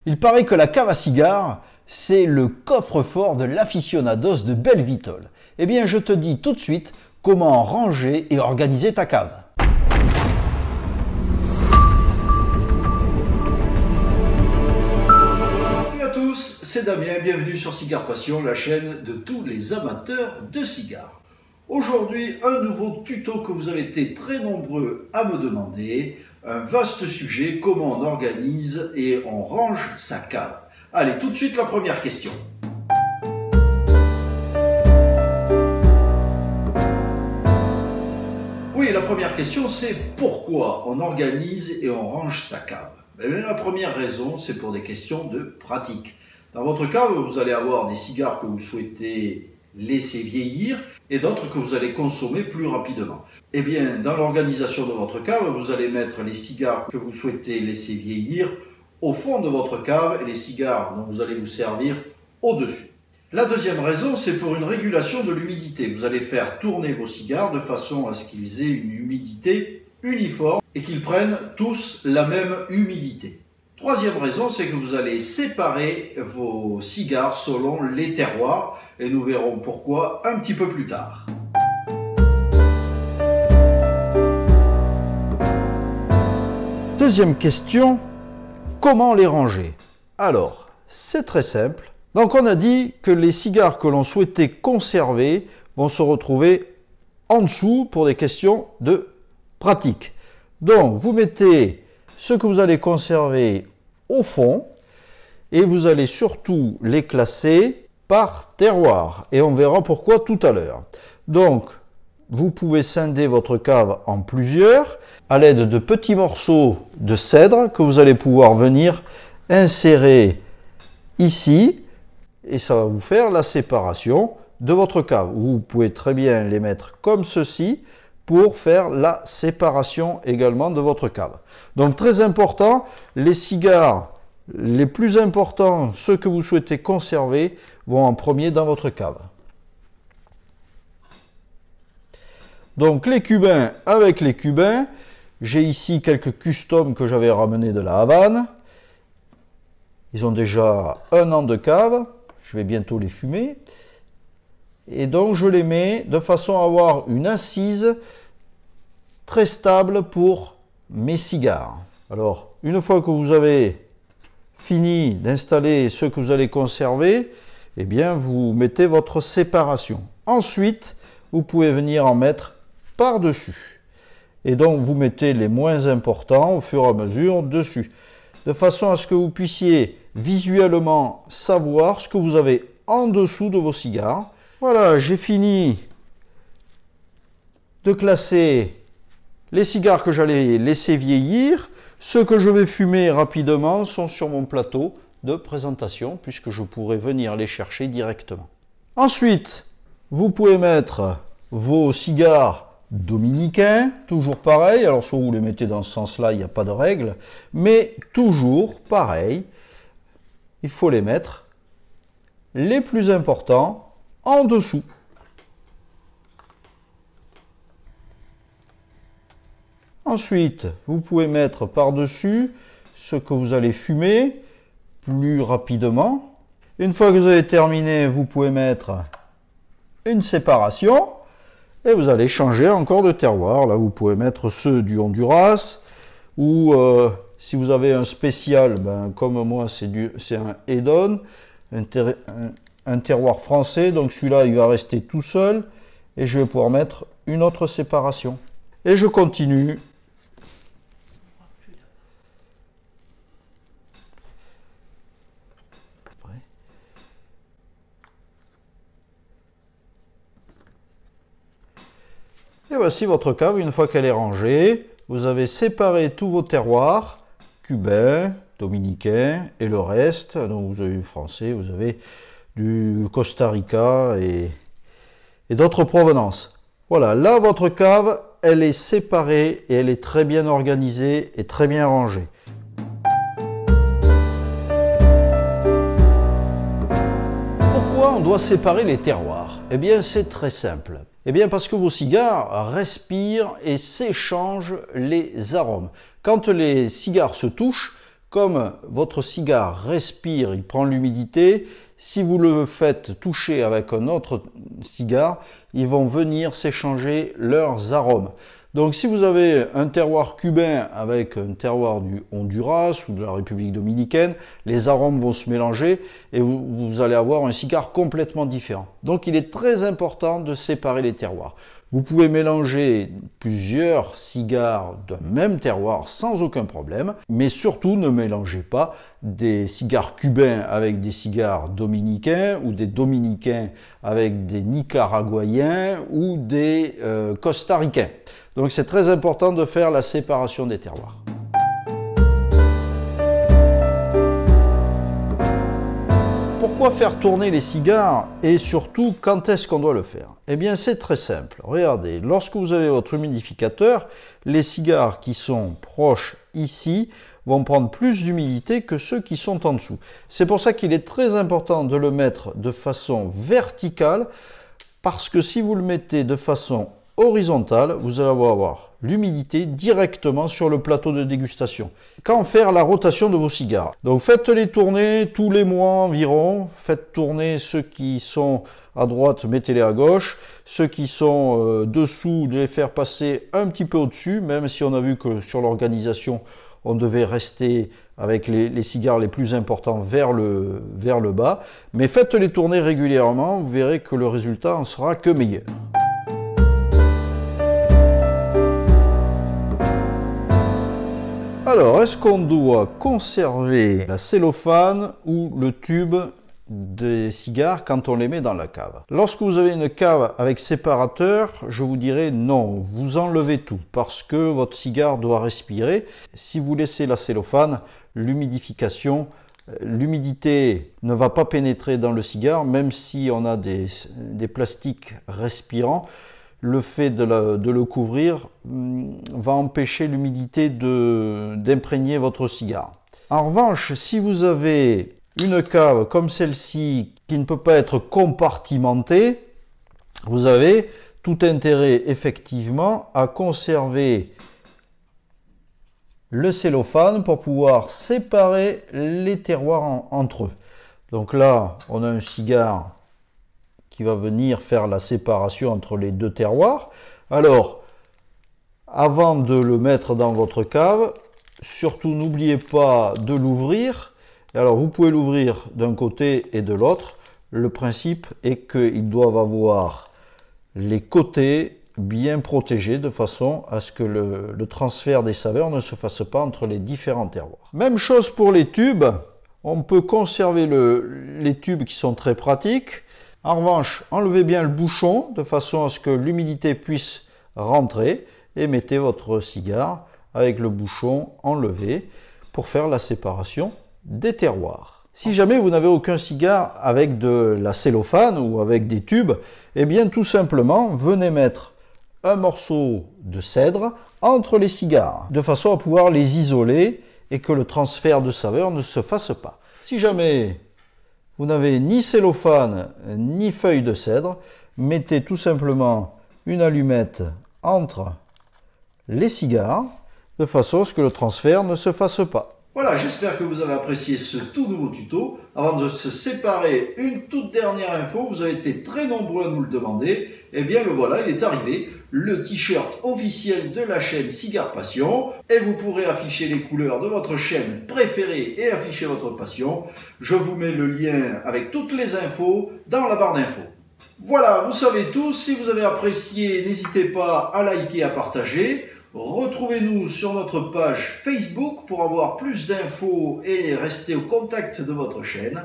Il paraît que la cave à cigares, c'est le coffre-fort de l'aficionados de Belvitol. Eh bien, je te dis tout de suite comment ranger et organiser ta cave. Salut à tous, c'est Damien, bienvenue sur Cigare Passion, la chaîne de tous les amateurs de cigares. Aujourd'hui, un nouveau tuto que vous avez été très nombreux à me demander. Un vaste sujet, comment on organise et on range sa cave. Allez, tout de suite la première question. Oui, la première question, c'est pourquoi on organise et on range sa cave. Eh bien, la première raison, c'est pour des questions de pratique. Dans votre cave, vous allez avoir des cigares que vous souhaitez laisser vieillir et d'autres que vous allez consommer plus rapidement. Eh bien, dans l'organisation de votre cave, vous allez mettre les cigares que vous souhaitez laisser vieillir au fond de votre cave et les cigares dont vous allez vous servir au-dessus. La deuxième raison, c'est pour une régulation de l'humidité. Vous allez faire tourner vos cigares de façon à ce qu'ils aient une humidité uniforme et qu'ils prennent tous la même humidité. Troisième raison, c'est que vous allez séparer vos cigares selon les terroirs et nous verrons pourquoi un petit peu plus tard. Deuxième question, comment les ranger? Alors, c'est très simple. Donc on a dit que les cigares que l'on souhaitait conserver vont se retrouver en dessous pour des questions de pratique. Donc vous mettez ce que vous allez conserver au fond et vous allez surtout les classer par terroir et on verra pourquoi tout à l'heure. Donc vous pouvez scinder votre cave en plusieurs à l'aide de petits morceaux de cèdre que vous allez pouvoir venir insérer ici et ça va vous faire la séparation de votre cave. Vous pouvez très bien les mettre comme ceci pour faire la séparation également de votre cave. Donc très important, les cigares les plus importants, ceux que vous souhaitez conserver, vont en premier dans votre cave. Donc les cubains avec les cubains, j'ai ici quelques customs que j'avais ramenés de la Havane. Ils ont déjà 1 an de cave, je vais bientôt les fumer. Et donc je les mets de façon à avoir une assise très stable pour mes cigares. Alors, une fois que vous avez fini d'installer ce que vous allez conserver, eh bien vous mettez votre séparation. Ensuite, vous pouvez venir en mettre par-dessus. Et donc vous mettez les moins importants au fur et à mesure dessus. De façon à ce que vous puissiez visuellement savoir ce que vous avez en dessous de vos cigares. Voilà, j'ai fini de classer les cigares que j'allais laisser vieillir. Ceux que je vais fumer rapidement sont sur mon plateau de présentation puisque je pourrai venir les chercher directement. Ensuite, vous pouvez mettre vos cigares dominicains, toujours pareil. Alors soit vous les mettez dans ce sens-là, il n'y a pas de règle, mais toujours pareil. Il faut les mettre les plus importants en dessous. Ensuite, vous pouvez mettre par-dessus ce que vous allez fumer plus rapidement. Une fois que vous avez terminé, vous pouvez mettre une séparation et vous allez changer encore de terroir. Là, vous pouvez mettre ceux du Honduras ou si vous avez un spécial, ben, comme moi, c'est un Edon, un terroir français. Donc celui-là, il va rester tout seul et je vais pouvoir mettre une autre séparation. Et je continue. Et voici votre cave, une fois qu'elle est rangée, vous avez séparé tous vos terroirs, cubains, dominicains et le reste. Donc vous avez du français, vous avez du Costa Rica et d'autres provenances. Voilà, là votre cave, elle est séparée et elle est très bien organisée et très bien rangée. Pourquoi on doit séparer les terroirs? Eh bien c'est très simple. Eh bien parce que vos cigares respirent et s'échangent les arômes. Quand les cigares se touchent, comme votre cigare respire, il prend l'humidité, si vous le faites toucher avec un autre cigare, ils vont venir s'échanger leurs arômes. Donc si vous avez un terroir cubain avec un terroir du Honduras ou de la République dominicaine, les arômes vont se mélanger et vous allez avoir un cigare complètement différent. Donc il est très important de séparer les terroirs. Vous pouvez mélanger plusieurs cigares d'un même terroir sans aucun problème, mais surtout ne mélangez pas des cigares cubains avec des cigares dominicains ou des dominicains avec des nicaraguayens ou des costaricains. Donc c'est très important de faire la séparation des terroirs. Pourquoi faire tourner les cigares et surtout quand est-ce qu'on doit le faire? Eh bien c'est très simple. Regardez, lorsque vous avez votre humidificateur, les cigares qui sont proches ici vont prendre plus d'humidité que ceux qui sont en dessous. C'est pour ça qu'il est très important de le mettre de façon verticale parce que si vous le mettez de façon horizontale, vous allez avoir l'humidité directement sur le plateau de dégustation. Quand faire la rotation de vos cigares? Donc faites-les tourner tous les mois environ. Faites tourner ceux qui sont à droite, mettez-les à gauche. Ceux qui sont dessous, de les faire passer un petit peu au-dessus, même si on a vu que sur l'organisation, on devait rester avec les cigares les plus importants vers le bas. Mais faites-les tourner régulièrement, vous verrez que le résultat en sera que meilleur. Alors, est-ce qu'on doit conserver la cellophane ou le tube des cigares quand on les met dans la cave? Lorsque vous avez une cave avec séparateur, je vous dirais non, vous enlevez tout parce que votre cigare doit respirer. Si vous laissez la cellophane, l'humidification, l'humidité ne va pas pénétrer dans le cigare, même si on a des plastiques respirants. Le fait de le couvrir va empêcher l'humidité d'imprégner votre cigare. En revanche, si vous avez une cave comme celle-ci qui ne peut pas être compartimentée, vous avez tout intérêt effectivement à conserver le cellophane pour pouvoir séparer les terroirs entre eux. Donc là, on a un cigare qui va venir faire la séparation entre les deux terroirs. Alors, avant de le mettre dans votre cave, surtout n'oubliez pas de l'ouvrir. Alors, vous pouvez l'ouvrir d'un côté et de l'autre. Le principe est qu'ils doivent avoir les côtés bien protégés de façon à ce que le transfert des saveurs ne se fasse pas entre les différents terroirs. Même chose pour les tubes. On peut conserver les tubes qui sont très pratiques. En revanche, enlevez bien le bouchon de façon à ce que l'humidité puisse rentrer et mettez votre cigare avec le bouchon enlevé pour faire la séparation des terroirs. Si jamais vous n'avez aucun cigare avec de la cellophane ou avec des tubes, eh bien tout simplement, venez mettre un morceau de cèdre entre les cigares de façon à pouvoir les isoler et que le transfert de saveur ne se fasse pas. Si jamais vous n'avez ni cellophane ni feuille de cèdre, mettez tout simplement une allumette entre les cigares de façon à ce que le transfert ne se fasse pas. Voilà, j'espère que vous avez apprécié ce tout nouveau tuto. Avant de se séparer, une toute dernière info, vous avez été très nombreux à nous le demander. Eh bien le voilà, il est arrivé, le t-shirt officiel de la chaîne Cigare Passion. Et vous pourrez afficher les couleurs de votre chaîne préférée et afficher votre passion. Je vous mets le lien avec toutes les infos dans la barre d'infos. Voilà, vous savez tout. Si vous avez apprécié, n'hésitez pas à liker et à partager. Retrouvez-nous sur notre page Facebook pour avoir plus d'infos et rester au contact de votre chaîne.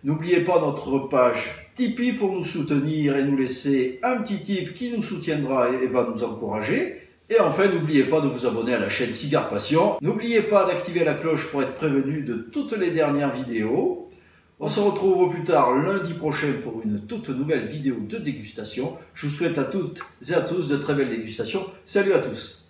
N'oubliez pas notre page Tipeee pour nous soutenir et nous laisser un petit tip qui nous soutiendra et va nous encourager. Et enfin, n'oubliez pas de vous abonner à la chaîne Cigare Passion. N'oubliez pas d'activer la cloche pour être prévenu de toutes les dernières vidéos. On se retrouve au plus tard lundi prochain pour une toute nouvelle vidéo de dégustation. Je vous souhaite à toutes et à tous de très belles dégustations. Salut à tous!